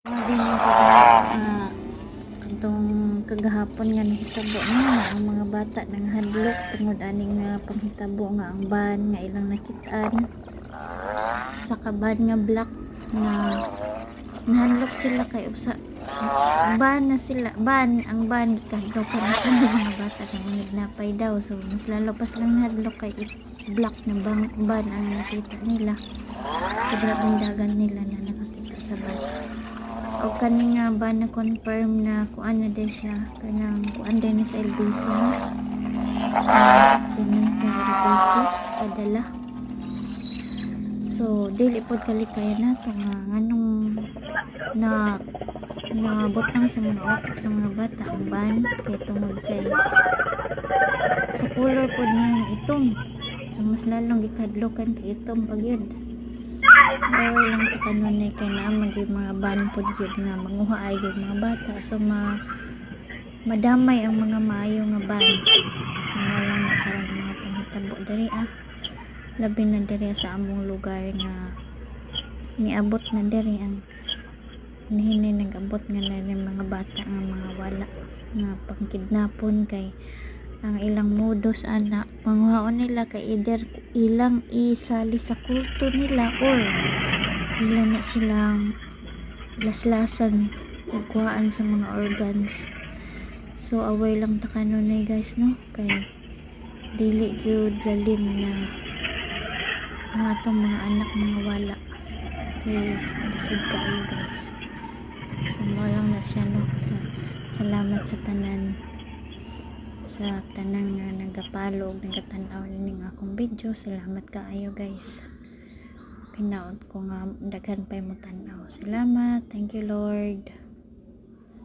Sabi mo kadtong kagahapon nga nahitabo na ang mga bata nang hadlok tungod aning panghitabo nga ang ban nga ilang nakitaan sa kaban nga black na nahadlok sila kay usa ban na sila ang ban gikahadlokan na sila mga bata kay napay daw, so mas lalo pa silang nahadlok kay black na ban ang nakita nila, sobrang dagan nila na nakakita sa ban. O kani nga ba na confirm na kuan na din siya kanang kuan din sa LBC kining sa LBC padala, so dili pod kalikaya nato nga nganong na butang sa mga utok sa mga bata ang ban kay tungod kay sa color pod niya itong, so mas lalong gikadlokan kay itong pagyud. Bawal lang ito kanunay kay na mga ban po yun nga manguha ay yung mga bata, so madamay ang mga maayo nga ban, so walang nakaroon mga panghitabo diri labi na diri sa among lugar nga niabot na diri ang nihinay nag-abot nga na ng mga bata nga mga wala nga pangkidnapon kay ang ilang modus ana panghuhaon nila kay either ilang isali sa kulto nila or ilan na silang laslasan ugkuhaan sa mga organs, so away lang ta kanunay guys no, kay dili gyud lalim na ang atong mga anak mga wala kay lisod kayo guys, so mo lang na siya no. So, salamat sa tanang nga nagapalo ug nagatanaw ning akong video. Salamat kaayo guys, pinaot ko nga daghan pa mo tanaw. Salamat, thank you Lord.